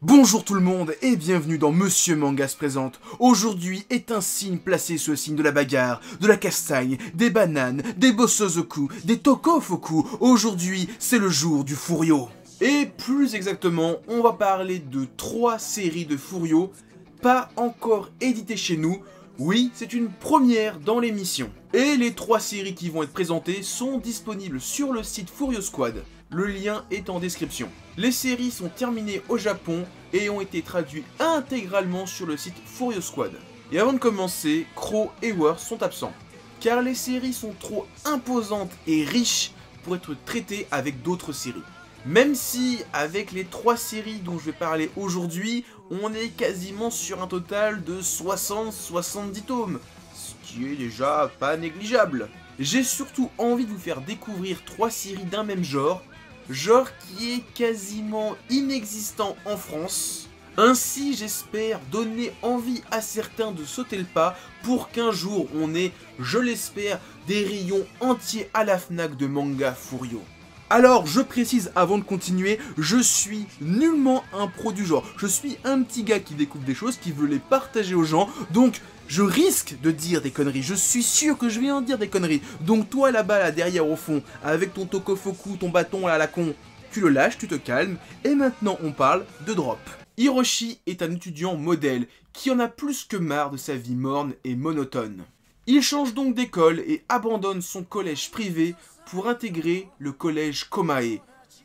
Bonjour tout le monde et bienvenue dans Monsieur Manga se présente. Aujourd'hui est un signe placé sous le signe de la bagarre, de la castagne, des bananes, des bosozoku, des tokofoku. Aujourd'hui c'est le jour du Furio. Et plus exactement, on va parler de 3 séries de Furio, pas encore éditées chez nous. Oui, c'est une première dans l'émission. Et les 3 séries qui vont être présentées sont disponibles sur le site Furio Squad. Le lien est en description. Les séries sont terminées au Japon et ont été traduites intégralement sur le site Furio Squad. Et avant de commencer, Crow et War sont absents, car les séries sont trop imposantes et riches pour être traitées avec d'autres séries. Même si, avec les 3 séries dont je vais parler aujourd'hui, on est quasiment sur un total de 60-70 tomes, ce qui est déjà pas négligeable. J'ai surtout envie de vous faire découvrir 3 séries d'un même genre qui est quasiment inexistant en France. Ainsi, j'espère donner envie à certains de sauter le pas pour qu'un jour on ait, je l'espère, des rayons entiers à la Fnac de manga Furio. Alors, je précise avant de continuer, je suis nullement un pro du genre. Je suis un petit gars qui découvre des choses, qui veut les partager aux gens, donc je risque de dire des conneries. Je suis sûr que je vais en dire des conneries. Donc toi là-bas, là derrière au fond, avec ton tokofoku, ton bâton à la con, tu le lâches, tu te calmes, et maintenant on parle de drop. Hiroshi est un étudiant modèle qui en a plus que marre de sa vie morne et monotone. Il change donc d'école et abandonne son collège privé pour intégrer le collège Komae,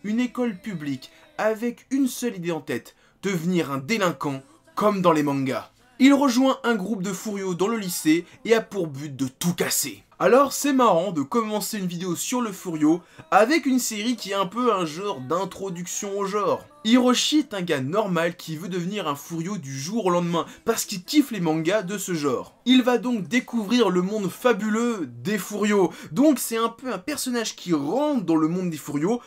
une école publique avec une seule idée en tête, devenir un délinquant comme dans les mangas. Il rejoint un groupe de Furio dans le lycée et a pour but de tout casser. Alors c'est marrant de commencer une vidéo sur le Furio avec une série qui est un peu un genre d'introduction au genre. Hiroshi est un gars normal qui veut devenir un Furio du jour au lendemain parce qu'il kiffe les mangas de ce genre. Il va donc découvrir le monde fabuleux des Furio. Donc c'est un peu un personnage qui rentre dans le monde des Furio,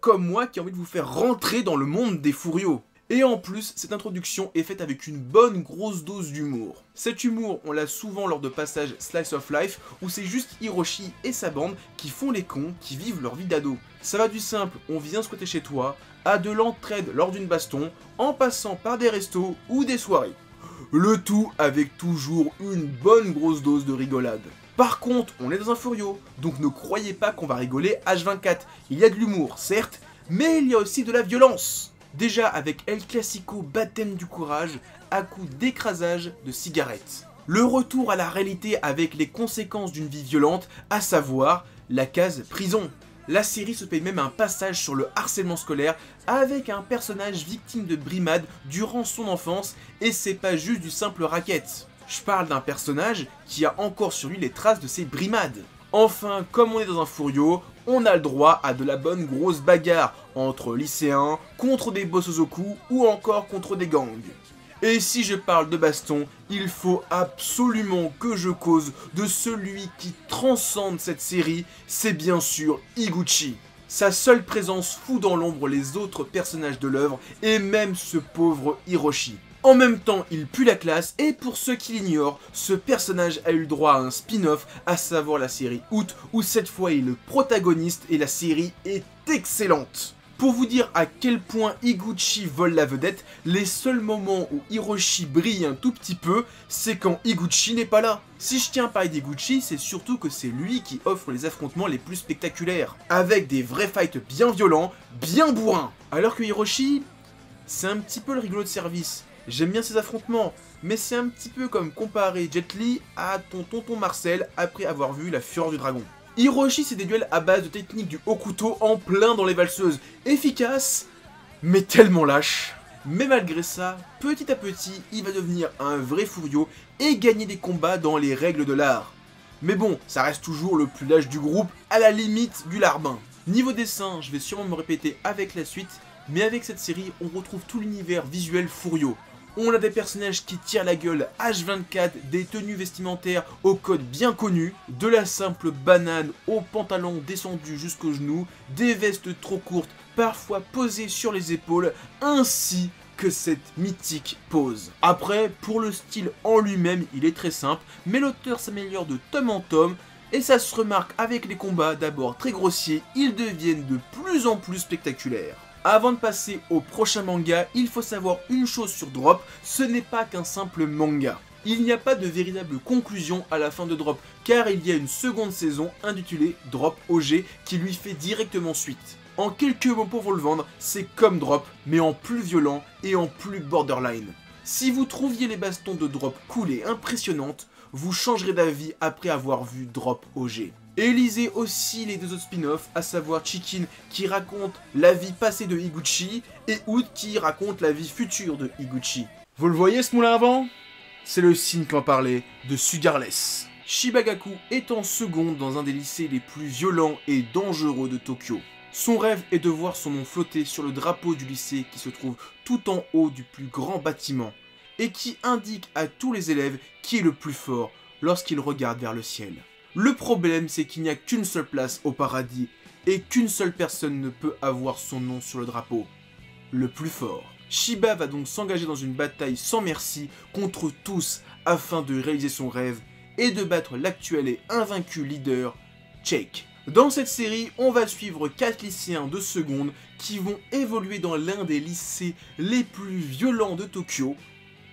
comme moi qui ai envie de vous faire rentrer dans le monde des Furio. Et en plus, cette introduction est faite avec une bonne grosse dose d'humour. Cet humour, on l'a souvent lors de passages Slice of Life, où c'est juste Hiroshi et sa bande qui font les cons, qui vivent leur vie d'ado. Ça va du simple, on vient squatter chez toi, à de l'entraide lors d'une baston, en passant par des restos ou des soirées. Le tout avec toujours une bonne grosse dose de rigolade. Par contre, on est dans un Furio, donc ne croyez pas qu'on va rigoler H24. Il y a de l'humour, certes, mais il y a aussi de la violence. Déjà avec El Clasico baptême du courage à coup d'écrasage de cigarettes. Le retour à la réalité avec les conséquences d'une vie violente, à savoir la case prison. La série se paye même un passage sur le harcèlement scolaire avec un personnage victime de brimades durant son enfance et c'est pas juste du simple racket. Je parle d'un personnage qui a encore sur lui les traces de ses brimades. Enfin, comme on est dans un Furio, on a le droit à de la bonne grosse bagarre entre lycéens, contre des bosozoku ou encore contre des gangs. Et si je parle de baston, il faut absolument que je cause de celui qui transcende cette série, c'est bien sûr Higuchi. Sa seule présence fout dans l'ombre les autres personnages de l'œuvre et même ce pauvre Hiroshi. En même temps, il pue la classe et pour ceux qui l'ignorent, ce personnage a eu le droit à un spin-off, à savoir la série Out, où cette fois il est le protagoniste et la série est excellente. Pour vous dire à quel point Higuchi vole la vedette, les seuls moments où Hiroshi brille un tout petit peu, c'est quand Higuchi n'est pas là. Si je tiens à parler d'Higuchi, c'est surtout que c'est lui qui offre les affrontements les plus spectaculaires, avec des vrais fights bien violents, bien bourrins. Alors que Hiroshi, c'est un petit peu le rigolo de service. J'aime bien ces affrontements, mais c'est un petit peu comme comparer Jet Li à ton tonton Marcel après avoir vu La Fureur du Dragon. Hiroshi, c'est des duels à base de techniques du haut couteau en plein dans les valseuses. Efficace, mais tellement lâche. Mais malgré ça, petit à petit, il va devenir un vrai Furio et gagner des combats dans les règles de l'art. Mais bon, ça reste toujours le plus lâche du groupe, à la limite du larbin. Niveau dessin, je vais sûrement me répéter avec la suite, mais avec cette série, on retrouve tout l'univers visuel Furio. On a des personnages qui tirent la gueule H24, des tenues vestimentaires au code bien connu, de la simple banane aux pantalons descendus jusqu'aux genoux, des vestes trop courtes, parfois posées sur les épaules, ainsi que cette mythique pose. Après, pour le style en lui-même, il est très simple, mais l'auteur s'améliore de tome en tome, et ça se remarque avec les combats d'abord très grossiers, ils deviennent de plus en plus spectaculaires. Avant de passer au prochain manga, il faut savoir une chose sur Drop, ce n'est pas qu'un simple manga. Il n'y a pas de véritable conclusion à la fin de Drop, car il y a une seconde saison intitulée Drop OG qui lui fait directement suite. En quelques mots pour vous le vendre, c'est comme Drop, mais en plus violent et en plus borderline. Si vous trouviez les bastons de Drop cool et impressionnantes, vous changerez d'avis après avoir vu Drop OG. Et lisez aussi les deux autres spin-offs, à savoir Chicken qui raconte la vie passée de Higuchi et Hood qui raconte la vie future de Higuchi. Vous le voyez ce moulin à vent? C'est le signe qu'en parlait de Sugarless. Shibagaku est en seconde dans un des lycées les plus violents et dangereux de Tokyo. Son rêve est de voir son nom flotter sur le drapeau du lycée qui se trouve tout en haut du plus grand bâtiment et qui indique à tous les élèves qui est le plus fort lorsqu'ils regardent vers le ciel. Le problème, c'est qu'il n'y a qu'une seule place au paradis et qu'une seule personne ne peut avoir son nom sur le drapeau. Le plus fort. Shiba va donc s'engager dans une bataille sans merci contre tous afin de réaliser son rêve et de battre l'actuel et invaincu leader, Cheik. Dans cette série, on va suivre 4 lycéens de seconde qui vont évoluer dans l'un des lycées les plus violents de Tokyo,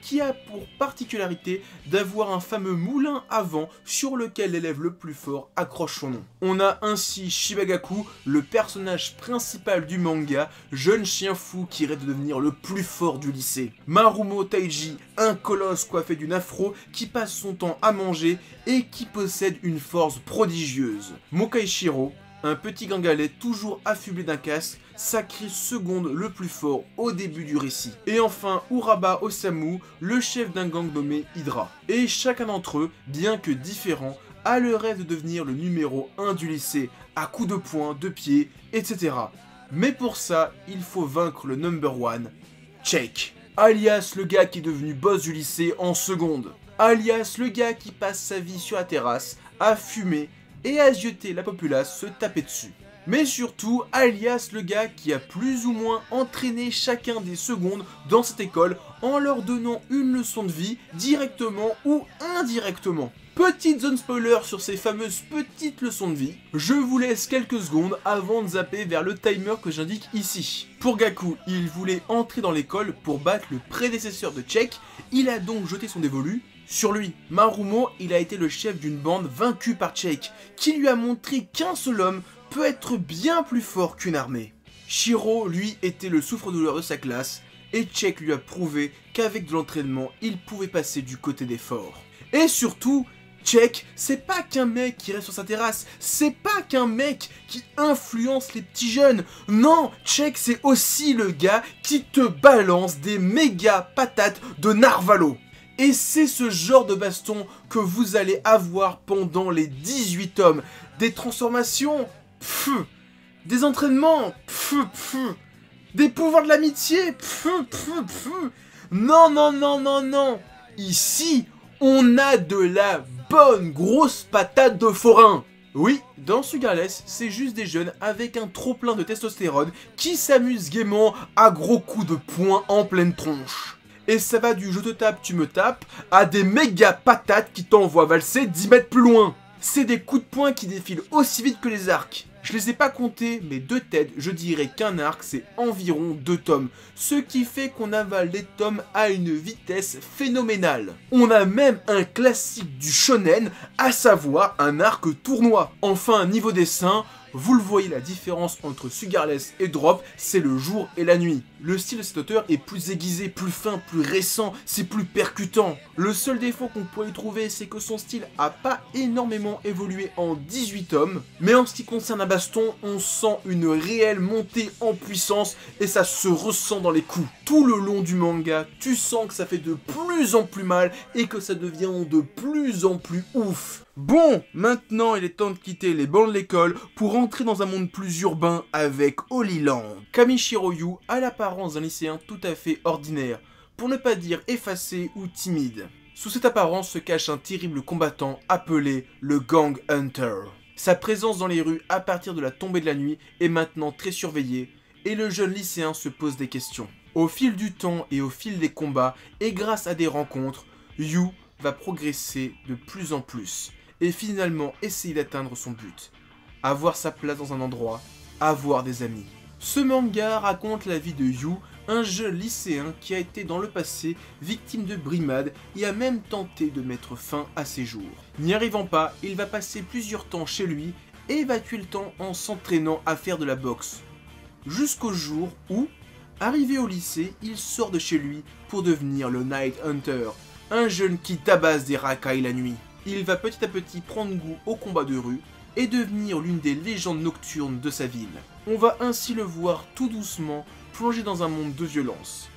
qui a pour particularité d'avoir un fameux moulin à vent sur lequel l'élève le plus fort accroche son nom. On a ainsi Shibagaku, le personnage principal du manga, jeune chien fou qui rêve de devenir le plus fort du lycée. Marumo Taiji, un colosse coiffé d'une afro qui passe son temps à manger et qui possède une force prodigieuse. Mokaishiro, un petit gangalet toujours affublé d'un casque, sacré seconde le plus fort au début du récit. Et enfin Uraba Osamu, le chef d'un gang nommé Hydra. Et chacun d'entre eux, bien que différent, a le rêve de devenir le numéro 1 du lycée, à coups de poing, de pied, etc. Mais pour ça, il faut vaincre le number 1, Cheik, alias le gars qui est devenu boss du lycée en seconde, alias le gars qui passe sa vie sur la terrasse, à fumer, et à zioter la populace se taper dessus. Mais surtout, alias le gars qui a plus ou moins entraîné chacun des secondes dans cette école en leur donnant une leçon de vie, directement ou indirectement. Petite zone spoiler sur ces fameuses petites leçons de vie, je vous laisse quelques secondes avant de zapper vers le timer que j'indique ici. Pour Gaku, il voulait entrer dans l'école pour battre le prédécesseur de Cheik, il a donc jeté son dévolu sur lui. Marumo, il a été le chef d'une bande vaincue par Cheik, qui lui a montré qu'un seul homme peut être bien plus fort qu'une armée. Shiro, lui, était le souffre-douleur de sa classe, et Cheik lui a prouvé qu'avec de l'entraînement, il pouvait passer du côté des forts. Et surtout, Cheik, c'est pas qu'un mec qui reste sur sa terrasse, c'est pas qu'un mec qui influence les petits jeunes. Non, Cheik, c'est aussi le gars qui te balance des méga patates de narvalo. Et c'est ce genre de baston que vous allez avoir pendant les 18 tomes. Des transformations, des entraînements, des pouvoirs de l'amitié, non, non, non, non, non. Ici, on a de la bonne grosse patate de forain. Oui, dans Sugarless, c'est juste des jeunes avec un trop-plein de testostérone qui s'amusent gaiement à gros coups de poing en pleine tronche. Et ça va du je te tape, tu me tapes, à des méga patates qui t'envoient valser 10 mètres plus loin. C'est des coups de poing qui défilent aussi vite que les arcs. Je les ai pas comptés, mais de tête, je dirais qu'un arc, c'est environ 2 tomes. Ce qui fait qu'on avale les tomes à une vitesse phénoménale. On a même un classique du shonen, à savoir un arc tournoi. Enfin, niveau dessin, vous le voyez, la différence entre Sugarless et Drop, c'est le jour et la nuit. Le style de cet auteur est plus aiguisé, plus fin, plus récent, c'est plus percutant. Le seul défaut qu'on pourrait y trouver, c'est que son style a pas énormément évolué en 18 tomes. Mais en ce qui concerne la baston, on sent une réelle montée en puissance et ça se ressent dans les coups. Tout le long du manga, tu sens que ça fait de plus en plus mal et que ça devient de plus en plus ouf. Bon, maintenant il est temps de quitter les bancs de l'école pour entrer dans un monde plus urbain avec Holy Land. Kamishiro Yu a l'apparence d'un lycéen tout à fait ordinaire, pour ne pas dire effacé ou timide. Sous cette apparence se cache un terrible combattant appelé le Gang Hunter. Sa présence dans les rues à partir de la tombée de la nuit est maintenant très surveillée et le jeune lycéen se pose des questions. Au fil du temps et au fil des combats et grâce à des rencontres, Yu va progresser de plus en plus et finalement essayer d'atteindre son but. Avoir sa place dans un endroit, avoir des amis. Ce manga raconte la vie de Yu, un jeune lycéen qui a été dans le passé victime de brimade et a même tenté de mettre fin à ses jours. N'y arrivant pas, il va passer plusieurs temps chez lui et va tuer le temps en s'entraînant à faire de la boxe. Jusqu'au jour où, arrivé au lycée, il sort de chez lui pour devenir le Night Hunter, un jeune qui tabasse des racailles la nuit. Il va petit à petit prendre goût au combat de rue et devenir l'une des légendes nocturnes de sa ville. On va ainsi le voir tout doucement plonger dans un monde de violence.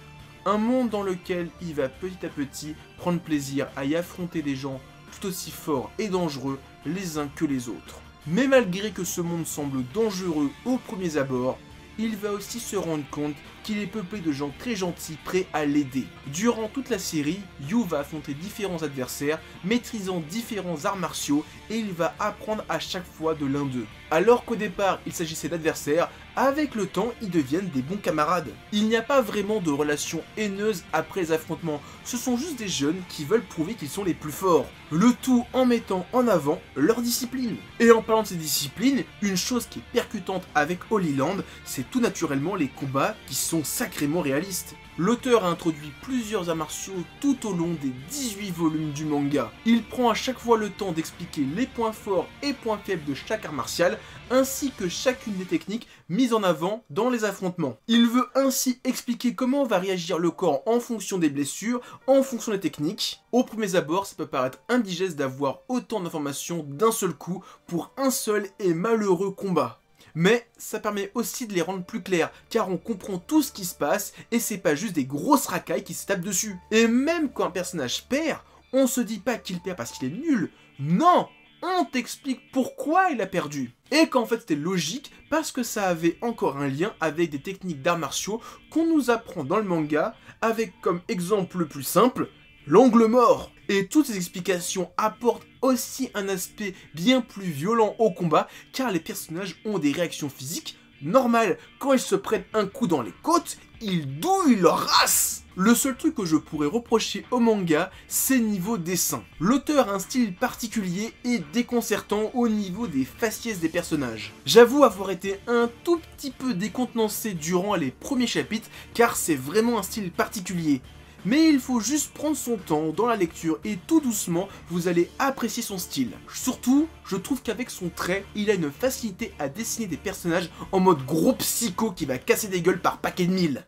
Un monde dans lequel il va petit à petit prendre plaisir à y affronter des gens tout aussi forts et dangereux les uns que les autres. Mais malgré que ce monde semble dangereux aux premiers abords, il va aussi se rendre compte qu'il est peuplé de gens très gentils prêts à l'aider. Durant toute la série, Yu va affronter différents adversaires, maîtrisant différents arts martiaux et il va apprendre à chaque fois de l'un d'eux. Alors qu'au départ il s'agissait d'adversaires, avec le temps ils deviennent des bons camarades. Il n'y a pas vraiment de relation haineuse après les affrontements, ce sont juste des jeunes qui veulent prouver qu'ils sont les plus forts. Le tout en mettant en avant leur discipline. Et en parlant de ces disciplines, une chose qui est percutante avec Holy Land, c'est tout naturellement les combats qui sont sacrément réalistes. L'auteur a introduit plusieurs arts martiaux tout au long des 18 volumes du manga. Il prend à chaque fois le temps d'expliquer les points forts et points faibles de chaque art martial, ainsi que chacune des techniques mises en avant dans les affrontements. Il veut ainsi expliquer comment va réagir le corps en fonction des blessures, en fonction des techniques. Au premier abord, ça peut paraître indigeste d'avoir autant d'informations d'un seul coup pour un seul et malheureux combat. Mais ça permet aussi de les rendre plus clairs, car on comprend tout ce qui se passe et c'est pas juste des grosses racailles qui se tapent dessus. Et même quand un personnage perd, on se dit pas qu'il perd parce qu'il est nul, non, on t'explique pourquoi il a perdu. Et qu'en fait c'était logique parce que ça avait encore un lien avec des techniques d'arts martiaux qu'on nous apprend dans le manga, avec comme exemple le plus simple, l'angle mort. Et toutes ces explications apportent aussi un aspect bien plus violent au combat, car les personnages ont des réactions physiques normales. Quand ils se prennent un coup dans les côtes, ils douillent leur race. Le seul truc que je pourrais reprocher au manga, c'est niveau dessin. L'auteur a un style particulier et déconcertant au niveau des faciès des personnages. J'avoue avoir été un tout petit peu décontenancé durant les premiers chapitres, car c'est vraiment un style particulier. Mais il faut juste prendre son temps dans la lecture et tout doucement, vous allez apprécier son style. Surtout, je trouve qu'avec son trait, il a une facilité à dessiner des personnages en mode gros psycho qui va casser des gueules par paquet de mille.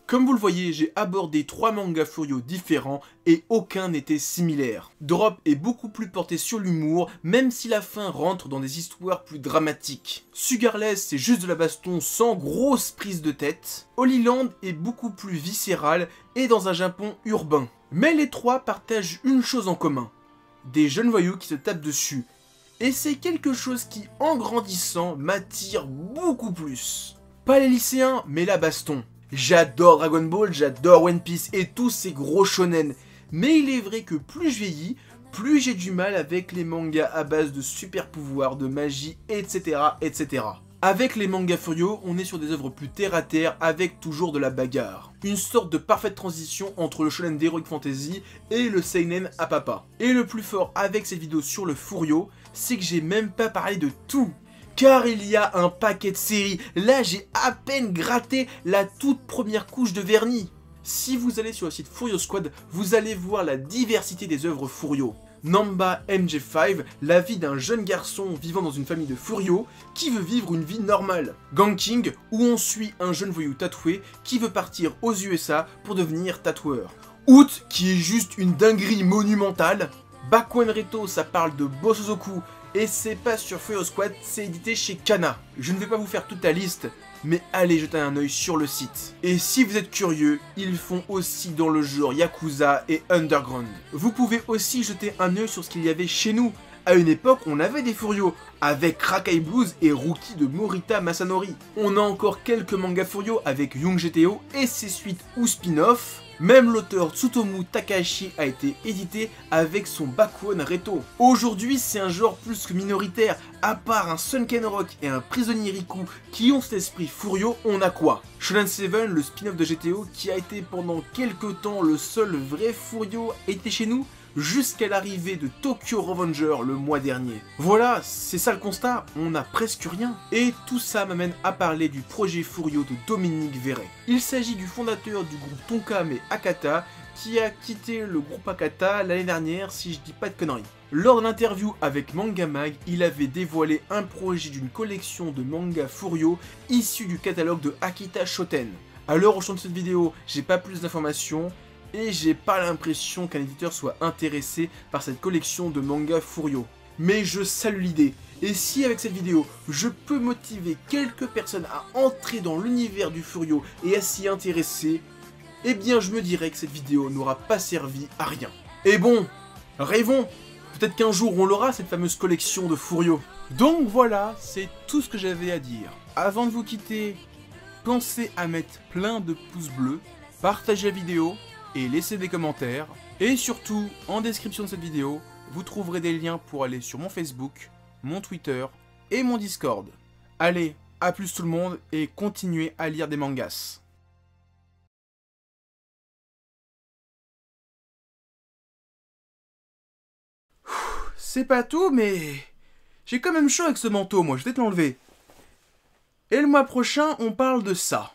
Comme vous le voyez, j'ai abordé 3 mangas Furio différents et aucun n'était similaire. Drop est beaucoup plus porté sur l'humour, même si la fin rentre dans des histoires plus dramatiques. Sugarless, c'est juste de la baston sans grosse prise de tête. Holy Land est beaucoup plus viscéral et dans un Japon urbain. Mais les 3 partagent une chose en commun. Des jeunes voyous qui se tapent dessus. Et c'est quelque chose qui, en grandissant, m'attire beaucoup plus. Pas les lycéens, mais la baston. J'adore Dragon Ball, j'adore One Piece et tous ces gros shonen. Mais il est vrai que plus je vieillis, plus j'ai du mal avec les mangas à base de super pouvoirs, de magie, etc. etc. Avec les mangas Furio, on est sur des œuvres plus terre à terre avec toujours de la bagarre. Une sorte de parfaite transition entre le shonen d'Heroic Fantasy et le seinen à papa. Et le plus fort avec cette vidéo sur le Furio, c'est que j'ai même pas parlé de tout. Car il y a un paquet de séries, là j'ai à peine gratté la toute première couche de vernis. Si vous allez sur le site Furio Squad, vous allez voir la diversité des œuvres Furio. Namba MJ5, la vie d'un jeune garçon vivant dans une famille de Furio qui veut vivre une vie normale. Ganking, où on suit un jeune voyou tatoué qui veut partir aux USA pour devenir tatoueur. Out, qui est juste une dinguerie monumentale. Bakuen Reto, ça parle de Bosozoku, et c'est pas sur Furio Squad, c'est édité chez Kana. Je ne vais pas vous faire toute la liste, mais allez jeter un œil sur le site. Et si vous êtes curieux, ils font aussi dans le genre Yakuza et Underground. Vous pouvez aussi jeter un œil sur ce qu'il y avait chez nous. À une époque, on avait des Furio, avec Rakai Blues et Rookie de Morita Masanori. On a encore quelques mangas Furio avec Young GTO et ses suites ou spin-off. Même l'auteur Tsutomu Takahashi a été édité avec son Bakuen Reto. Aujourd'hui, c'est un genre plus que minoritaire. À part un Sunken Rock et un Prisonnier Riku qui ont cet esprit Furio, on a quoi? Shonen 7, le spin-off de GTO qui a été pendant quelques temps le seul vrai Furio, était chez nous jusqu'à l'arrivée de Tokyo Revenger le mois dernier. Voilà, c'est ça le constat, on n'a presque rien. Et tout ça m'amène à parler du projet Furio de Dominique Verret. Il s'agit du fondateur du groupe Tonkam Akata, qui a quitté le groupe Akata l'année dernière, si je dis pas de conneries. Lors d'un interview avec Manga Mag, il avait dévoilé un projet d'une collection de manga Furio issu du catalogue de Akita Shoten. À l'heure où je tourne cette vidéo, j'ai pas plus d'informations, et j'ai pas l'impression qu'un éditeur soit intéressé par cette collection de manga Furio. Mais je salue l'idée, et si avec cette vidéo, je peux motiver quelques personnes à entrer dans l'univers du Furio et à s'y intéresser, eh bien je me dirais que cette vidéo n'aura pas servi à rien. Et bon, rêvons, peut-être qu'un jour on l'aura cette fameuse collection de Furio. Donc voilà, c'est tout ce que j'avais à dire. Avant de vous quitter, pensez à mettre plein de pouces bleus, partagez la vidéo, et laissez des commentaires. Et surtout, en description de cette vidéo, vous trouverez des liens pour aller sur mon Facebook, mon Twitter et mon Discord. Allez, à plus tout le monde et continuez à lire des mangas. C'est pas tout, mais j'ai quand même chaud avec ce manteau, moi, je vais te l'enlever. Et le mois prochain, on parle de ça.